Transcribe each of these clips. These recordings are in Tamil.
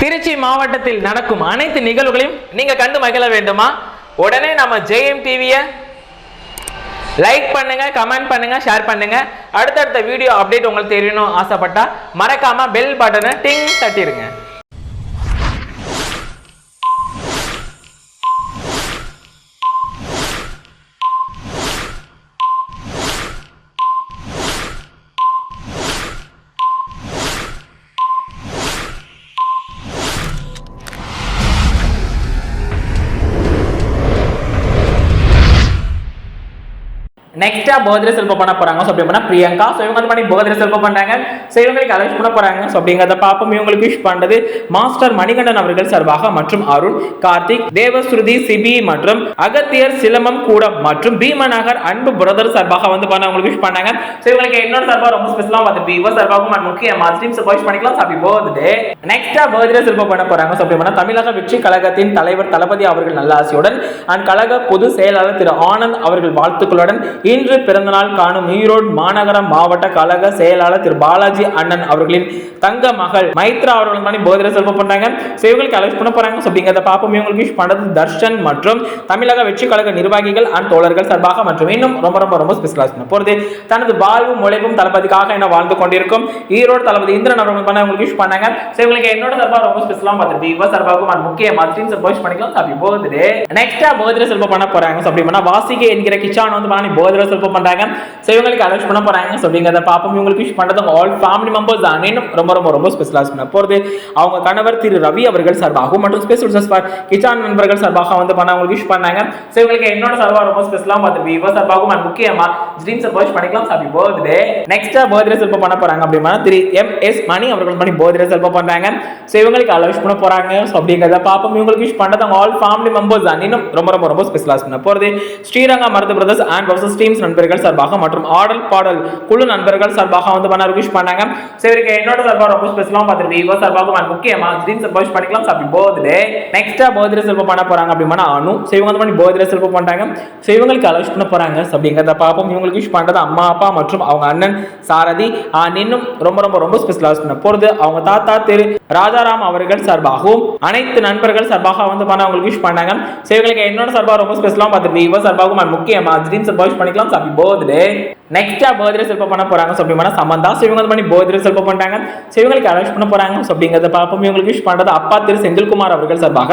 திருச்சி மாவட்டத்தில் நடக்கும் அனைத்து நிகழ்வுகளையும் நீங்க கண்டு மகிழ வேண்டுமா? உடனே நம்ம ஜெயம் டிவியை லைக் பண்ணுங்க, கமெண்ட் பண்ணுங்க, ஷேர் பண்ணுங்க. அடுத்தடுத்த வீடியோ அப்டேட் உங்களுக்கு தெரியணும் ஆசைப்பட்டா மறக்காம பெல் பட்டனை டிங் தட்டிடுங்க. நெக்ஸ்டா பர்த்டே செலிப்ரேட் பண்ண போறாங்க. சோ அப்படினா பிரியங்கா சோ இவங்க வந்து பர்த்டே செலிப்ரேட் பண்றாங்க. சோ இவங்களுக்கு அலௌன்ஸ் பண்ண போறாங்க. சோ அப்படிங்கறத பாப்போம். இவங்களுக்கு விஷ் பண்றது மாஸ்டர் மணிகண்டன் அவர்கள் சார்பாக மற்றும் அருண், கார்த்திக், தேவஸ்ருதி, சிபி மற்றும் அகத்தியர், சிலம்பம் கூடம் மற்றும் பீமநகர் அன்பு பிரதர் சார்பாக வந்து உங்களுக்கு விஷ் பண்ணாங்க. சோ இவங்களுக்கு என்னோட சார்பா ரொம்ப ஸ்பெஷலா வந்து பீவ சார்பாகவும் முக்கியமா ஸ்ட்ரீம்ஸ் விஷ் பண்ணிக்கலாம். Happy birthday. நெக்ஸ்டா பர்த்டே செலிப்ரேட் பண்ண போறாங்க. சோ அப்படினா தமிழக வெற்றி கழகத்தின் தலைவர் தளபதி அவர்கள் நல்ல ஆசியுடன் அண்ட் கழக பொது செயலாளர் திரு ஆனந்த் அவர்கள் வாழ்த்துக்களுடன் இன்று பிறந்தநாள் காணும் ஈரோடு மாநகர மாவட்ட கழக செயலாளர் திரு பாலாஜி அண்ணன் அவர்களின் தங்க மகள் மைத்ரா அவர்கள் பர்த்டே செலிப்ரேட் பண்றாங்க. இவங்களுக்கு அலௌன்ஸ் பண்ண போறாங்க. அப்படிங்கறத பாப்போம். இவங்களுக்கு விஷ் பண்றது தர்ஷன் மற்றும் தமிழக வெற்றி கழக நிர்வாகிகள் அண்ட் தோழர்கள் சார்பாக மற்றும் இன்னும் ரொம்ப ரொம்ப ரொம்ப ஸ்பெஷலா போறது தனது வாழ்வும் உழைப்பும் தளபதிக்காக என்ன வாழ்ந்து கொண்டிருக்கும் ஈரோடு தளபதி இந்திரன் அவர்கள் உங்களுக்கு விஷ் பண்ணாங்க. இவங்களுக்கு என்னோட சார்பா ரொம்ப ஸ்பெஷலா பார்த்துட்டு இவ சார்பாக முக்கியமா ஸ்ட்ரீம்ஸ் விஷ் பண்ணிக்கலாம். Happy birthday. நெக்ஸ்டா பர்த்டே செலிப்ரேட் பண்ண போறாங்க. அப்படினா வாசிகை என்கிற கிச்சான் வந்து பர்த்டே செலிப்ரேட் பண்றாங்க. சோ இவங்களுக்கு அலௌன்ஸ் பண்ண போறாங்க. சோ அப்படிங்கறத பாப்போம். இவங்களுக்கு விஷ் பண்றது ஆல் ஃபேமிலி மெம்பர்ஸ் இன்னும் ரொம்ப ரொம்ப ரொம்ப ஸ்பெஷலா போறது அவங்க கணவர் திரு ரவி அவர்கள் சார்பாகவும் மற்றும் ஸ்பெஷல் விசஸ் ஃபார் கிச்சான் நண்பர்கள் சார்பாக வந்து உங்களுக்கு விஷ் பண்ணாங்க. சோ இவங்களுக்கு என்னோட சார்பா ரொம்ப ஸ்பெஷலா பார்த்துட்டு இவ சார்பாகவும் முக்கியமா ட்ரீம்ஸ் விஷ் பண்ணிக்கலாம். Happy birthday. நெக்ஸ்டா பர்த்டே செலிப்ரேட் பண்ண போறாங்க. அப்படினா திரு எம்.எஸ். மணி அவர்கள் பர்த்டே செலிப்ரேட் பண்றாங்க. சோ இவங்களுக்கு அலௌன்ஸ் பண்ண போறாங்க. சோ அப்படிங்கறத பாப்போம். இவங்களுக்கு விஷ் பண்றது ஆல் ஃபேமிலி மெம்பர்ஸ் இன்னும் ரொம்ப ரொம்ப ரொம்ப ஸ்பெஷலா போறது Srirangam Marudhu brothers and versus teams நண்பர்கள் சார்பாக மற்றும் ஆடல் பாடல் குழு நண்பர்கள் சார்பாக வந்து விஷ் பண்ணாங்க. இவருக்கு என்னோட சார்பாக ரொம்ப ஸ்பெஷலா பார்த்துட்டு இவ சார்பாக முக்கியமா ட்ரீம்ஸ் விஷ் பண்ணிக்கலாம். Happy birthday. நெக்ஸ்டா பர்த்டே செலிப்ரேட் பண்ண போறாங்க. அப்படினா அனு இவங்க வந்து பர்த்டே செலிப்ரேட் பண்றாங்க. இவங்களுக்கு அலௌன்ஸ் பண்ண போறாங்க. அப்படிங்கறத பாப்போம். இவங்களுக்கு விஷ் பண்றது அம்மா அப்பா மற்றும் அவங்க அண்ணன் சாரதி இன்னும் ரொம்ப ரொம்ப ரொம்ப ஸ்பெஷலா போறது அவங்க தாத்தா திரு ராஜாராம் அவர்கள் சார்பாகவும் அனைத்து நண்பர்கள் சார்பாக வந்து அவங்களுக்கு விஷ் பண்ணாங்க. இவங்களுக்கு என்னோட சார்பாக ரொம்ப ஸ்பெஷலா பார்த்துட்டு இவ சார்பாக முக்கியமா ட்ரீம்ஸ் விஷ் பண்ணிக்கலாம். Happy birthday. நெக்ஸ்டா பர்த்டே செலிப்ரேட் பண்ண போறாங்க. அப்படினா சமந்தா இவங்க வந்து பர்த்டே செலிப்ரேட் பண்றாங்க. இவங்களுக்கு அலௌன்ஸ் பண்ண போறாங்க. அப்படிங்கறத பாப்போம். இவங்களுக்கு விஷ் பண்றது அப்பா திரு செந்தில்குமார் அவர்கள் சார்பாக,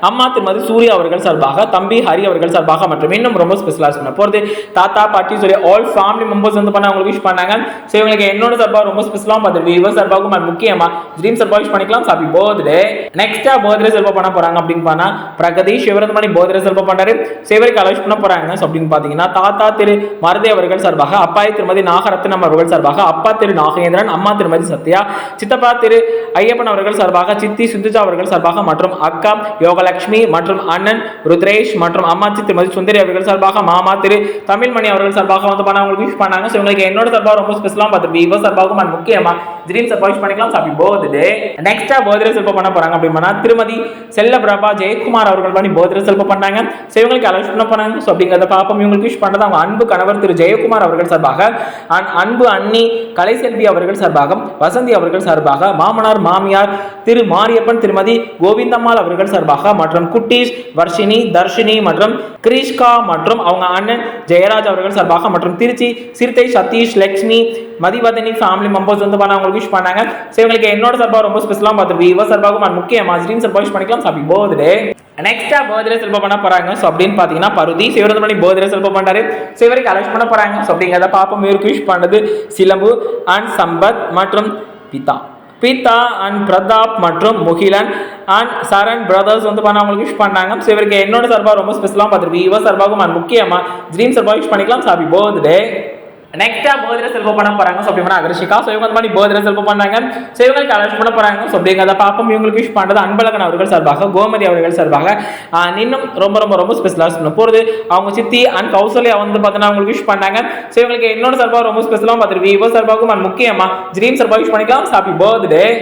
அம்மா திருமதி சூர்யா அவர்கள் சார்பாக, தம்பி ஹரி அவர்கள் சார்பாக மற்றும் இன்னும் ரொம்ப ஸ்பெஷலா போறது தாத்தா பாட்டி சொல்லி ஆல் ஃபேமிலி மெம்பர்ஸ் வந்து அவங்களுக்கு விஷ் பண்ணாங்க. இவங்களுக்கு என்னோட சார்பாக ரொம்ப ஸ்பெஷலா பார்த்துட்டு இவ சார்பாக முக்கியமா ட்ரீம்ஸ் விஷ் பண்ணிக்கலாம். Happy birthday. நெக்ஸ்டா பர்த்டே செலிப்ரேட் பண்ண போறாங்க. அப்படின்னு பாத்தா பிரகதீஷ் இவர் வந்து பர்த்டே செலிப்ரேட் பண்றாரு. இவருக்கு அலௌன்ஸ் பண்ண போறாங்க. அப்படின்னு பாத்தீங்கன்னா தாத்தா திரு மருதே அவர்கள் சார்பாக, அப்பாய் திருமதி நாகரத்னம் அவர்கள் சார்பாக, அப்பா திரு நாகேந்திரன், அம்மா திருமதி சத்யா, சித்தப்பா திரு ஐயப்பன் அவர்கள் சார்பாக, சித்தி சிந்துஜா அவர்கள் சார்பாக மற்றும் அக்கா யோகலட்சுமி மற்றும் அண்ணன் ருத்ரேஷ் மற்றும் அம்மாச்சி திருமதி சுந்தரி அவர்கள் சார்பாக, மாமா திரு தமிழ்மணி அவர்கள் சார்பாக வந்து அவங்களுக்கு விஷ் பண்ணாங்க. இவங்களுக்கு என்னோட சார்பாக ரொம்ப ஸ்பெஷலா பார்த்துட்டு இவ சார்பாக முக்கியமா ட்ரீம்ஸ் விஷ் பண்ணிக்கலாம். Happy birthday. நெக்ஸ்டா பர்த்டே செலிப்ரேட் பண்ண போறாங்க. அப்படினா திருமதி செல்லபிரபா ஜெயக்குமார் அவர்கள் பர்த்டே செலிப்ரேட் பண்ணாங்க. இவங்களுக்கு அலௌன்ஸ் பண்ண போறாங்க. அப்படிங்கறத பாப்போம். இவங்களுக்கு விஷ் பண்றது அவங்க அன்பு கணவர் திரு ஜெயக்குமார் அவர்கள் சார்பாக, அன்பு அண்ணி கலைசெல்வி அவர்கள் சார்பாக, வசந்தி அவர்கள் சார்பாக, மாமனார் மாமியார் திரு மாரியப்பன் திருமதி கோவிந்தம்மாள் அவர்கள் சார்பாக மற்றும் குட்டீஸ் வர்ஷினி, தர்ஷினி மற்றும் கிரிஷ்கா மற்றும் அவங்க அண்ணன் ஜெயராஜ் அவர்கள் சார்பாக மற்றும் திருச்சி சிறுத்தை சதீஷ், லட்சுமி, மதிவதனி ஃபேமிலி மெம்பர்ஸ் வந்து அவங்களுக்கு விஷ் பண்ணாங்க. இவங்களுக்கு என்னோட சார்பாக ரொம்ப ஸ்பெஷலா பார்த்துட்டு இவ சார்பாக முக்கியமா ட்ரீம்ஸ் விஷ் பண்ணிக்கலாம். Happy birthday. நெக்ஸ்டா பர்த்டே செலிப்ரேட் பண்ண போறாங்க. அப்படின்னு பாத்தீங்கன்னா பருதி இவர் வந்து பர்த்டே செலிப்ரேட் பண்றாரு. இவருக்கு அலௌன்ஸ் பண்ண போறாங்க. அப்படிங்கறத பாப்போம். இவருக்கு விஷ் பண்ணது சிலம்பு அண்ட் சம்பத் மற்றும் பீதா அண்ட் பிரதாப் மற்றும் முகிலன் அண்ட் சரண் பிரதர்ஸ் வந்து அவங்களுக்கு விஷ் பண்ணாங்க. இவருக்கு என்னோட சார்பாக ரொம்ப ஸ்பெஷலா பார்த்துட்டு இவ சார்பாக முக்கியமா ட்ரீம்ஸ் விஷ் பண்ணிக்கலாம். Happy birthday. நெக்ஸ்டா பர்த்டே செலிப்ரேட் பண்ண போறாங்க. அப்படினா அகர்ஷிகா இவங்க வந்து பர்த்டே செலிப்ரேட் பண்றாங்க. இவங்களுக்கு அலௌன்ஸ் பண்ண போறாங்க. அப்படிங்கறத பாப்போம். இவங்களுக்கு விஷ் பண்றது அன்பழகன் அவர்கள் சார்பாக, கோமதி அவர்கள் சார்பாக இன்னும் ரொம்ப ரொம்ப ரொம்ப ஸ்பெஷலா போறது அவங்க சித்தி அண்ட் கௌசல்யா வந்து அவங்களுக்கு விஷ் பண்ணாங்க. இவங்களுக்கு என்னோட சார்பாக ரொம்ப ஸ்பெஷலா பார்த்துட்டு இவ சார்பாக முக்கியமா ட்ரீம்ஸ் விஷ் பண்ணிக்கலாம். Happy birthday.